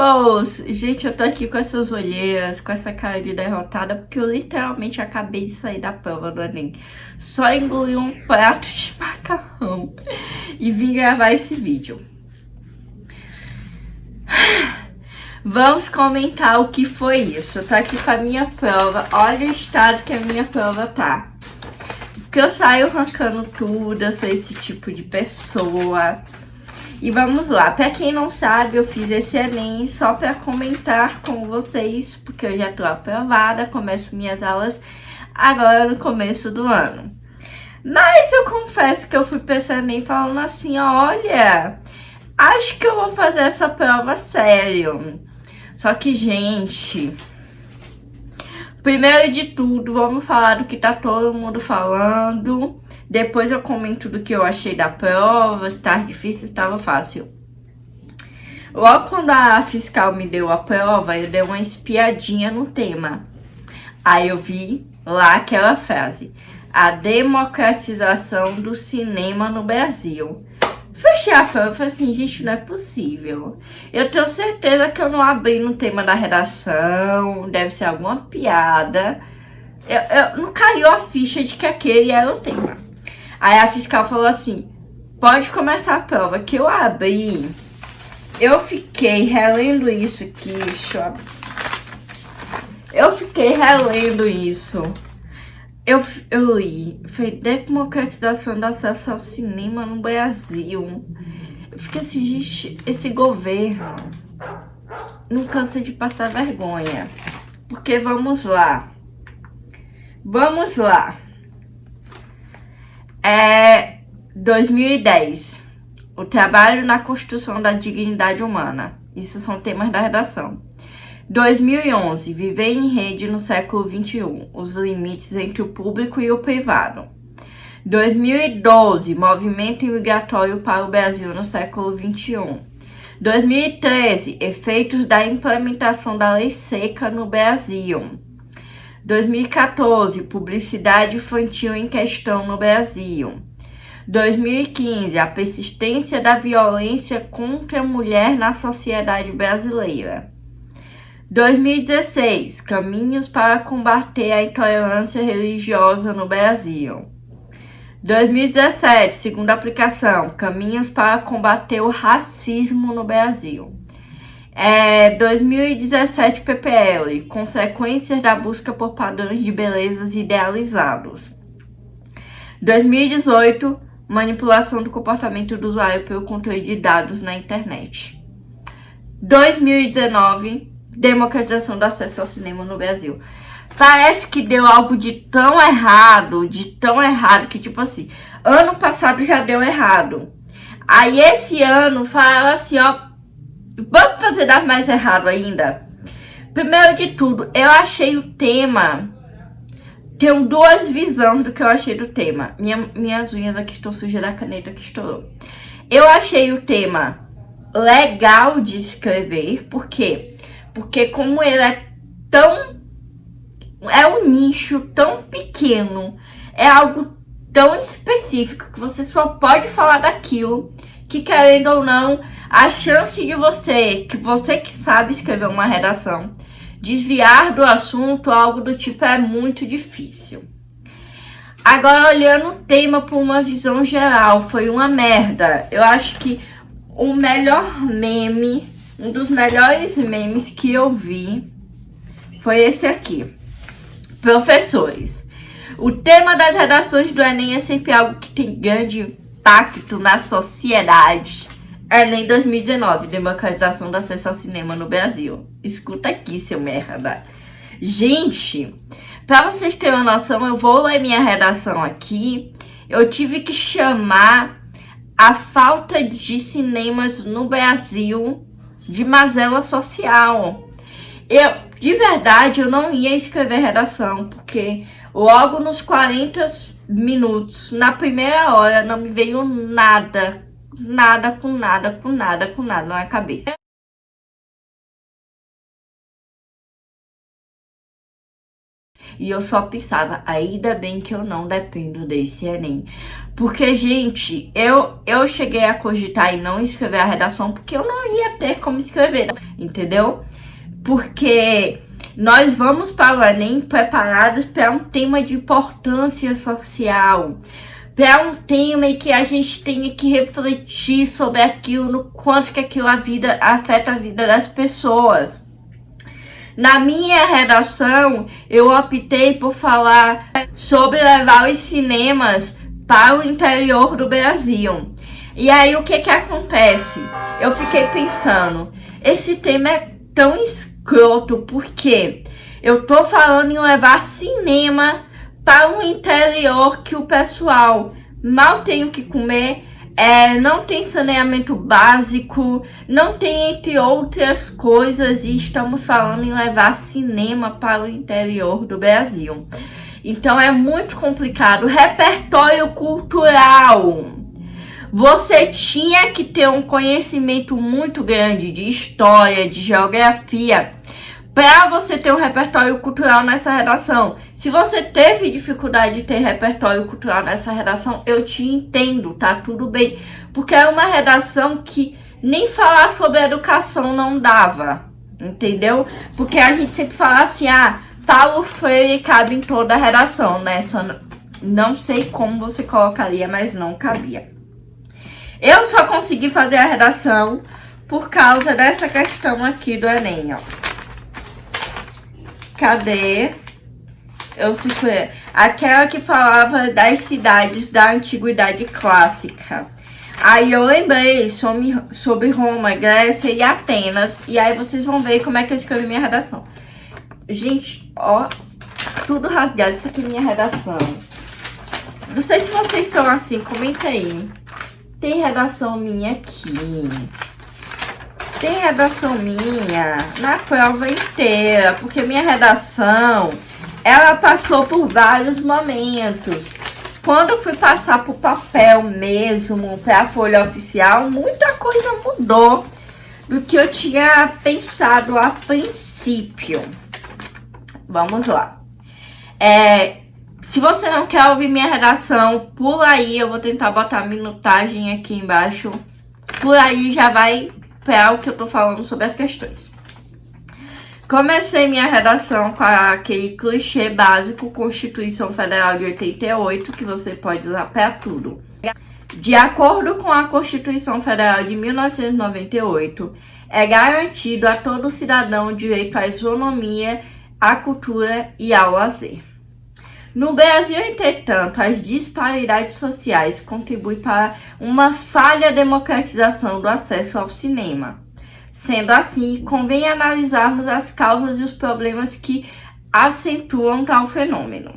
amigos! Gente, eu tô aqui com essas olheiras, com essa cara de derrotada, porque eu literalmente acabei de sair da prova do Enem. Só engoli um prato de macarrão e vim gravar esse vídeo. Vamos comentar o que foi isso. Tá aqui com a minha prova. Olha o estado que a minha prova tá. Porque eu saio arrancando tudo, eu sou esse tipo de pessoa. E vamos lá, pra quem não sabe, eu fiz esse Enem só pra comentar com vocês, porque eu já tô aprovada, começo minhas aulas agora no começo do ano. Mas eu confesso que eu fui pra esse Enem falando assim, olha, acho que eu vou fazer essa prova sério. Só que, gente, primeiro de tudo, vamos falar do que tá todo mundo falando. Depois eu comento do que eu achei da prova, se estava difícil, se estava fácil. Logo quando a fiscal me deu a prova, eu dei uma espiadinha no tema. Aí eu vi lá aquela frase: a democratização do cinema no Brasil. Fechei a prova e falei assim, gente, não é possível. Eu tenho certeza que eu não abri no tema da redação, deve ser alguma piada. Não caiu a ficha de que aquele era o tema. Aí a fiscal falou assim, pode começar a prova, que eu abri. Eu fiquei relendo isso aqui, Eu fiquei relendo isso. Eu li, foi democratização do acesso ao cinema no Brasil. Eu fiquei assim, gente, esse governo não cansa de passar vergonha. Porque vamos lá. Vamos lá. 2010. O trabalho na construção da dignidade humana. Isso são temas da redação. 2011. Viver em rede no século XXI. Os limites entre o público e o privado. 2012. Movimento imigratório para o Brasil no século XXI. 2013. Efeitos da implementação da lei seca no Brasil. 2014. Publicidade infantil em questão no Brasil. 2015. A persistência da violência contra a mulher na sociedade brasileira. 2016. Caminhos para combater a intolerância religiosa no Brasil. 2017. Segunda aplicação. Caminhos para combater o racismo no Brasil. 2017 PPL. Consequências da busca por padrões de belezas idealizados. 2018. Manipulação do comportamento do usuário pelo controle de dados na internet. 2019. Democratização do acesso ao cinema no Brasil. Parece que deu algo de tão errado, que tipo assim, ano passado já deu errado. Aí esse ano fala assim, vamos fazer dar mais errado ainda. Primeiro de tudo, eu achei o tema, tenho duas visões do que eu achei do tema. Minhas unhas aqui estão sujas da caneta que estourou. Eu achei o tema legal de escrever, por quê? Porque como ele é um nicho tão pequeno, é algo tão específico que você só pode falar daquilo, que querendo ou não, a chance de você que sabe escrever uma redação, desviar do assunto, algo do tipo, é muito difícil. Agora, olhando o tema por uma visão geral, foi uma merda. Eu acho que o melhor meme, um dos melhores memes que eu vi foi esse aqui. Professores. O tema das redações do Enem é sempre algo que tem grande impacto na sociedade. Enem 2019, democratização do acesso ao cinema no Brasil. Escuta aqui, seu merda. Gente, pra vocês terem uma noção, eu vou ler minha redação aqui. Eu tive que chamar a falta de cinemas no Brasil de mazela social. De verdade, eu não ia escrever redação, porque logo nos 40 minutos, na primeira hora, não me veio nada na cabeça. E eu só pensava, ainda bem que eu não dependo desse Enem. Porque, gente, eu cheguei a cogitar em não escrever a redação porque eu não ia ter como escrever, entendeu? Porque nós vamos para o Enem preparados para um tema de importância social, para um tema em que a gente tenha que refletir sobre aquilo, no quanto que aquilo afeta a vida das pessoas. Na minha redação, eu optei por falar sobre levar os cinemas para o interior do Brasil. E aí, o que acontece? Eu fiquei pensando, esse tema é tão escroto, porque eu tô falando em levar cinema para um interior que o pessoal mal tem o que comer, não tem saneamento básico, não tem entre outras coisas, e estamos falando em levar cinema para o interior do Brasil. Então é muito complicado. Repertório cultural. Você tinha que ter um conhecimento muito grande de história, de geografia, para você ter um repertório cultural nessa redação. Se você teve dificuldade de ter repertório cultural nessa redação, eu te entendo, tá tudo bem. Porque é uma redação que nem falar sobre educação não dava, entendeu? Porque a gente sempre fala assim, Paulo Freire cabe em toda a redação, né? Só não sei como você colocaria, mas não cabia. Eu só consegui fazer a redação por causa dessa questão aqui do Enem, ó. Cadê? Aquela que falava das cidades da antiguidade clássica. Aí eu lembrei sobre Roma, Grécia e Atenas. E aí vocês vão ver como é que eu escrevi minha redação. Gente, ó, tudo rasgado. Isso aqui é minha redação. Não sei se vocês são assim, comenta aí. Tem redação minha aqui. Tem redação minha na prova inteira, porque minha redação, ela passou por vários momentos. Quando eu fui passar pro papel mesmo, pra folha oficial, muita coisa mudou do que eu tinha pensado a princípio. Vamos lá. Se você não quer ouvir minha redação, pula aí, eu vou tentar botar a minutagem aqui embaixo. Por aí já vai para o que eu tô falando sobre as questões. Comecei minha redação com aquele clichê básico, Constituição Federal de 88, que você pode usar para tudo. De acordo com a Constituição Federal de 1998, é garantido a todo cidadão o direito à isonomia, à cultura e ao lazer. No Brasil, entretanto, as disparidades sociais contribuem para uma falha democratização do acesso ao cinema. Sendo assim, convém analisarmos as causas e os problemas que acentuam tal fenômeno.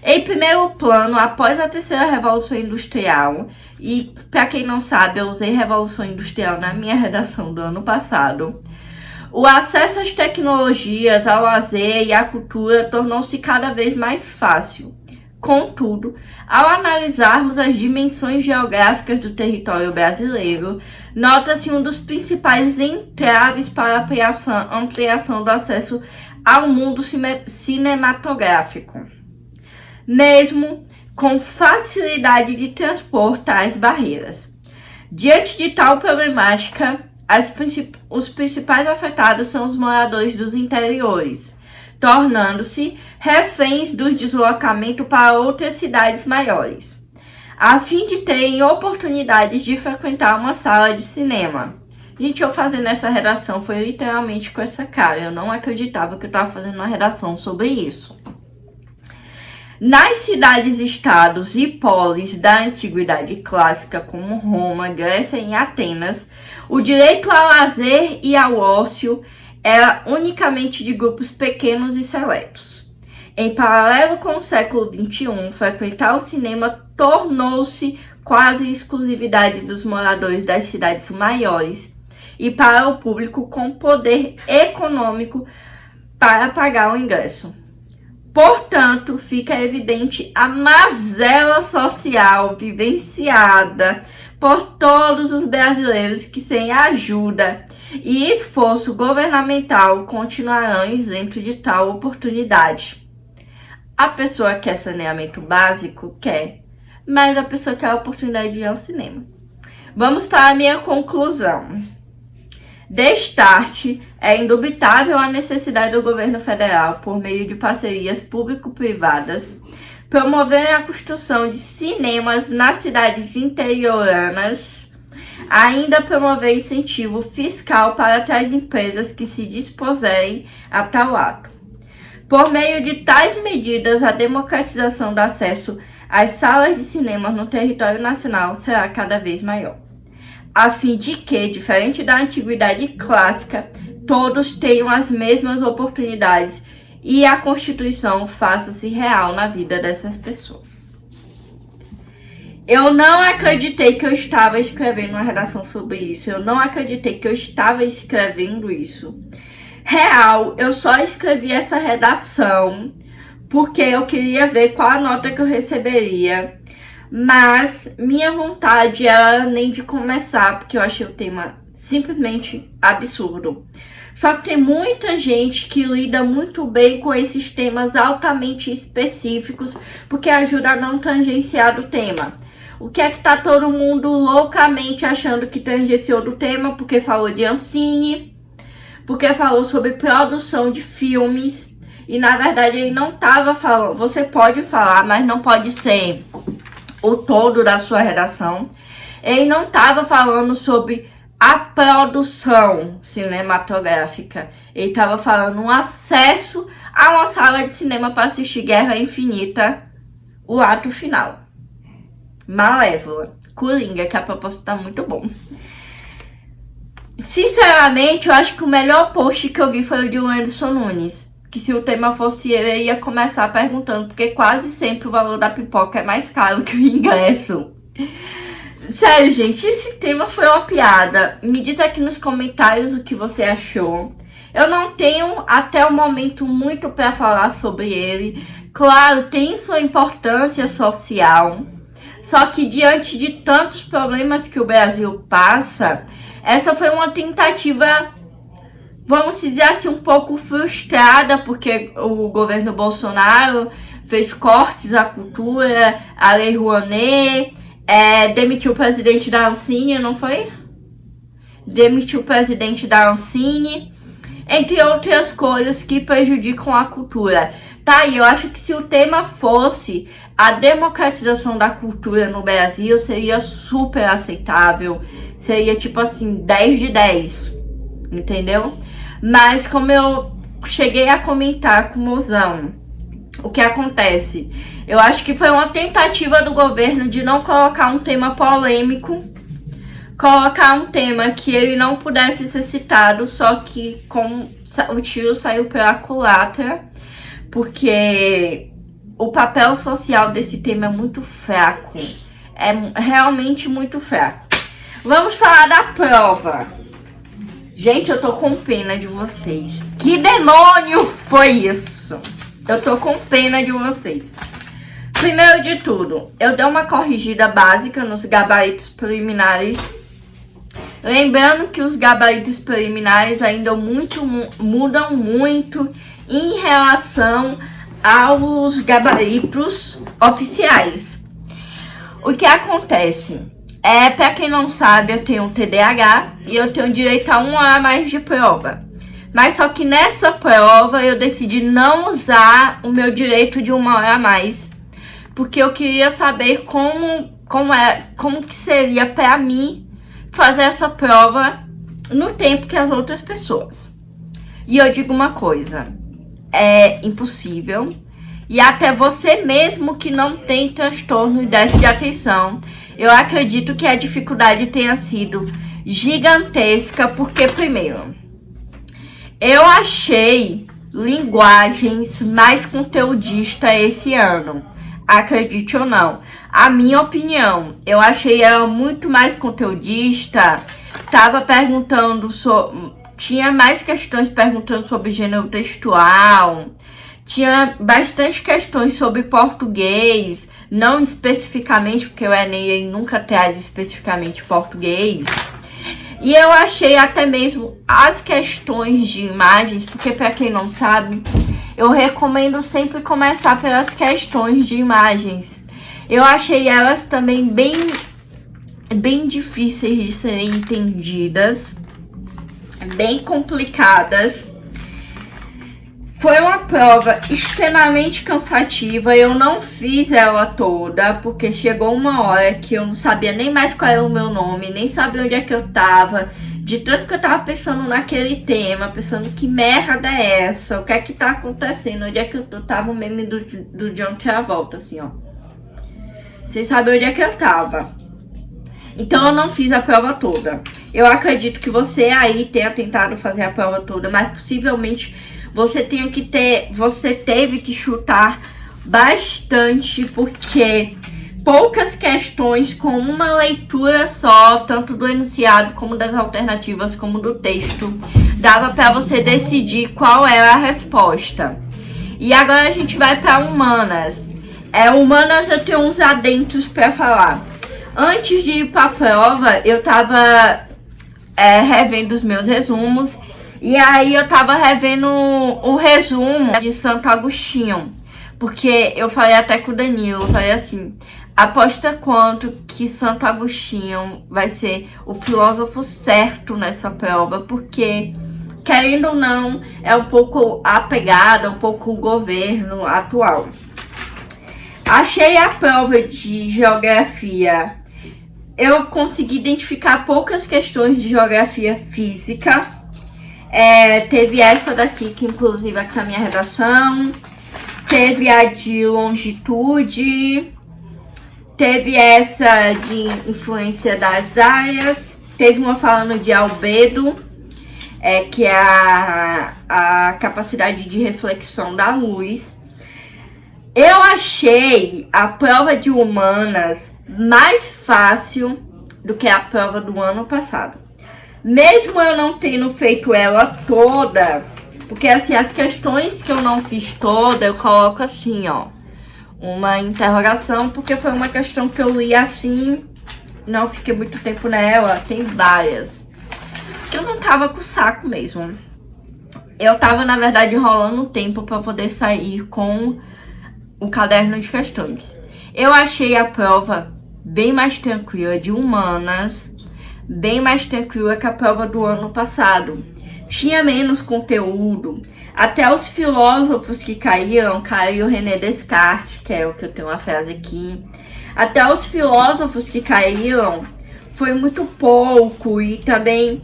Em primeiro plano, após a terceira Revolução Industrial, e para quem não sabe, eu usei Revolução Industrial na minha redação do ano passado, o acesso às tecnologias, ao lazer e à cultura tornou-se cada vez mais fácil. Contudo, ao analisarmos as dimensões geográficas do território brasileiro, nota-se um dos principais entraves para a ampliação do acesso ao mundo cinematográfico, mesmo com facilidade de transpor tais barreiras. Diante de tal problemática, os principais afetados são os moradores dos interiores, tornando-se reféns do deslocamento para outras cidades maiores, a fim de terem oportunidades de frequentar uma sala de cinema. Gente, eu fazendo essa redação foi literalmente com essa cara. Eu não acreditava que eu estava fazendo uma redação sobre isso. Nas cidades-estados e polis da antiguidade clássica, como Roma, Grécia e Atenas, o direito ao lazer e ao ócio era unicamente de grupos pequenos e seletos. Em paralelo com o século XXI, frequentar o cinema tornou-se quase exclusividade dos moradores das cidades maiores e para o público com poder econômico para pagar o ingresso. Portanto, fica evidente a mazela social vivenciada por todos os brasileiros que, sem ajuda e esforço governamental, continuarão isentos de tal oportunidade. A pessoa que quer saneamento básico, quer, mas a pessoa quer a oportunidade de ir ao cinema. Vamos para a minha conclusão. Destarte, é indubitável a necessidade do governo federal, por meio de parcerias público-privadas, promover a construção de cinemas nas cidades interioranas, ainda promover incentivo fiscal para tais empresas que se dispuserem a tal ato. Por meio de tais medidas, a democratização do acesso às salas de cinema no território nacional será cada vez maior, a fim de que, diferente da antiguidade clássica, todos tenham as mesmas oportunidades e a Constituição faça-se real na vida dessas pessoas. Eu não acreditei que eu estava escrevendo uma redação sobre isso. Eu não acreditei que eu estava escrevendo isso. Real, eu só escrevi essa redação porque eu queria ver qual a nota que eu receberia. Mas minha vontade era nem de começar, porque eu achei o tema simplesmente absurdo. Só que tem muita gente que lida muito bem com esses temas altamente específicos, porque ajuda a não tangenciar do tema. O que é que tá todo mundo loucamente achando que tangenciou do tema? Porque falou de Ancine, porque falou sobre produção de filmes, e na verdade ele não tava falando. Você pode falar, mas não pode ser o todo da sua redação. Ele não estava falando sobre a produção cinematográfica. Ele estava falando um acesso a uma sala de cinema para assistir Guerra Infinita, o ato final. Malévola, Coringa, que a proposta tá muito bom. Sinceramente, eu acho que o melhor post que eu vi foi o de Whindersson Nunes. Que se o tema fosse ele, eu ia começar perguntando, porque quase sempre o valor da pipoca é mais caro que o ingresso. Sério, gente, esse tema foi uma piada. Me diz aqui nos comentários o que você achou. Eu não tenho, até o momento, muito para falar sobre ele. Claro, tem sua importância social. Só que diante de tantos problemas que o Brasil passa, essa foi uma tentativa, vamos dizer assim, um pouco frustrada, porque o governo Bolsonaro fez cortes à cultura, a Lei Rouanet, demitiu o presidente da Ancine, não foi? Demitiu o presidente da Ancine, entre outras coisas que prejudicam a cultura. Tá, e eu acho que se o tema fosse a democratização da cultura no Brasil, seria super aceitável, seria tipo assim, 10 de 10, entendeu? Mas como eu cheguei a comentar com o Mozão, o que acontece? Eu acho que foi uma tentativa do governo de não colocar um tema polêmico, colocar um tema que ele não pudesse ser citado, só que com o tiro saiu pela culatra, porque o papel social desse tema é muito fraco, é realmente muito fraco. Vamos falar da prova. Gente, eu tô com pena de vocês. Que demônio foi isso? Eu tô com pena de vocês. Primeiro de tudo, eu dei uma corrigida básica nos gabaritos preliminares. Lembrando que os gabaritos preliminares ainda mudam muito em relação aos gabaritos oficiais. O que acontece? Pra quem não sabe, eu tenho TDAH e eu tenho direito a 1 hora a mais de prova. Mas só que nessa prova eu decidi não usar o meu direito de 1 hora a mais, porque eu queria saber como que seria pra mim fazer essa prova no tempo que as outras pessoas. E eu digo uma coisa, é impossível. E até você mesmo que não tem transtorno de déficit de atenção, eu acredito que a dificuldade tenha sido gigantesca, porque primeiro, eu achei linguagens mais conteudista esse ano. Acredite ou não. A minha opinião, eu achei ela muito mais conteudista. Tava perguntando tinha mais questões perguntando sobre gênero textual. Tinha bastante questões sobre português, não especificamente, porque o Enem nunca traz especificamente português. E eu achei até mesmo as questões de imagens, porque para quem não sabe, eu recomendo sempre começar pelas questões de imagens. Eu achei elas também bem difíceis de serem entendidas, bem complicadas. Foi uma prova extremamente cansativa. Eu não fiz ela toda, porque chegou uma hora que eu não sabia nem mais qual era o meu nome, nem sabia onde é que eu tava. De tanto que eu tava pensando naquele tema, pensando que merda é essa, o que é que tá acontecendo, onde é que eu tô. Tava o meme do John Travolta, assim, ó. Sem saber onde é que eu tava. Então eu não fiz a prova toda. Eu acredito que você aí tenha tentado fazer a prova toda, mas possivelmente você teve que chutar bastante, porque poucas questões com uma leitura só, tanto do enunciado como das alternativas, como do texto, dava para você decidir qual era a resposta. E agora a gente vai para humanas. Humanas eu tenho uns adentos para falar. Antes de ir para a prova, eu tava revendo os meus resumos. E aí eu tava revendo o resumo de Santo Agostinho, porque eu falei até com o Danilo, eu falei assim, aposta quanto que Santo Agostinho vai ser o filósofo certo nessa prova, porque, querendo ou não, é um pouco a pegada, um pouco o governo atual. Achei a prova de geografia, eu consegui identificar poucas questões de geografia física. Teve essa daqui, que inclusive aqui na minha redação. Teve a de longitude. Teve essa de influência das áreas. Teve uma falando de albedo, que é a capacidade de reflexão da luz. Eu achei a prova de humanas mais fácil do que a prova do ano passado. Mesmo eu não tendo feito ela toda, porque assim, as questões que eu não fiz toda, eu coloco assim, ó, uma interrogação, porque foi uma questão que eu li assim, não fiquei muito tempo nela, tem várias. Que eu não tava com o saco mesmo. Eu tava, na verdade, enrolando o tempo para poder sair com o caderno de questões. Eu achei a prova bem mais tranquila de humanas, bem mais tranquila que a prova do ano passado. Tinha menos conteúdo. Até os filósofos que caíram, caiu René Descartes, que é o que eu tenho uma frase aqui. Até os filósofos que caíram foi muito pouco. E também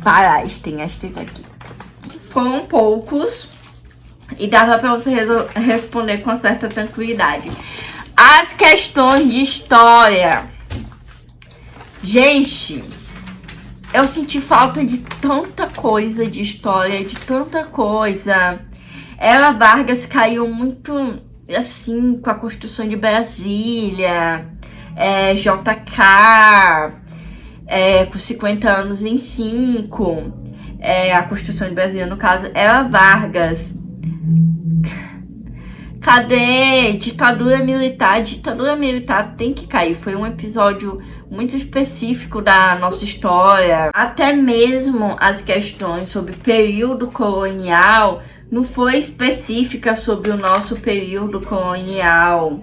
Einstein aqui. Foram poucos. E dava para você responder com certa tranquilidade. As questões de história. Gente, eu senti falta de tanta coisa de história, de tanta coisa. Ela Vargas caiu muito, assim, com a Constituição de Brasília, JK, com 50 anos em 5, a Constituição de Brasília, no caso, Ela Vargas. Cadê? Ditadura militar? Ditadura militar tem que cair. Foi um episódio muito específico da nossa história. Até mesmo as questões sobre período colonial não foi específica sobre o nosso período colonial.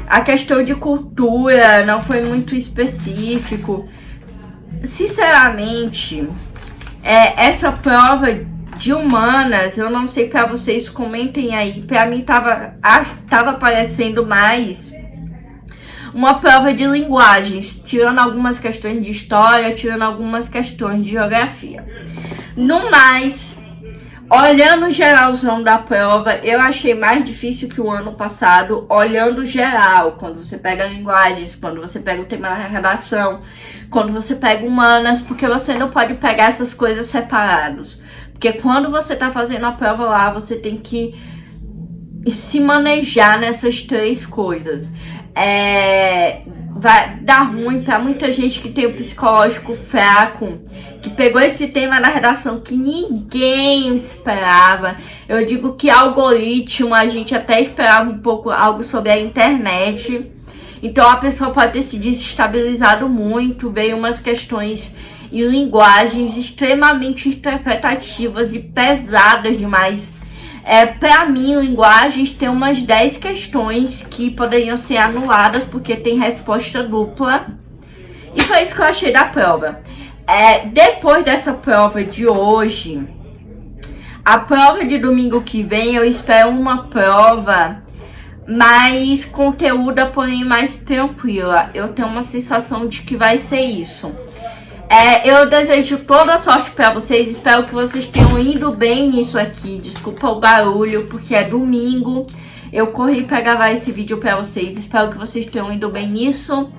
A questão de cultura não foi muito específico. Sinceramente, essa prova de humanas, eu não sei pra vocês, comentem aí. Pra mim tava parecendo mais uma prova de linguagens, tirando algumas questões de história, tirando algumas questões de geografia. No mais, olhando o geralzão da prova, eu achei mais difícil que o ano passado, olhando geral, quando você pega linguagens, quando você pega o tema da redação, quando você pega humanas, porque você não pode pegar essas coisas separados. Porque quando você tá fazendo a prova lá, você tem que se manejar nessas três coisas. Vai dar ruim pra muita gente que tem o psicológico fraco, que pegou esse tema na redação que ninguém esperava. Eu digo que algoritmo, a gente até esperava um pouco algo sobre a internet. Então a pessoa pode ter se desestabilizado muito, veio umas questões e linguagens extremamente interpretativas e pesadas demais. Pra mim, linguagens tem umas 10 questões que poderiam ser anuladas porque tem resposta dupla. E foi isso que eu achei da prova. Depois dessa prova de hoje, a prova de domingo que vem, eu espero uma prova mais conteúda, porém mais tranquila. Eu tenho uma sensação de que vai ser isso. Eu desejo toda a sorte pra vocês. Espero que vocês tenham ido bem nisso aqui. Desculpa o barulho, porque é domingo. Eu corri pra gravar esse vídeo pra vocês. Espero que vocês tenham ido bem nisso.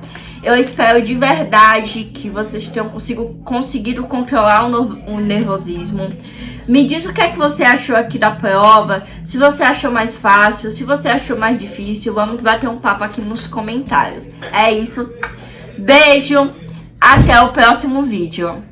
Eu espero de verdade que vocês tenham conseguido controlar o nervosismo. Me diz o que é que você achou aqui da prova. Se você achou mais fácil, se você achou mais difícil. Vamos bater um papo aqui nos comentários. É isso. Beijo. Até o próximo vídeo.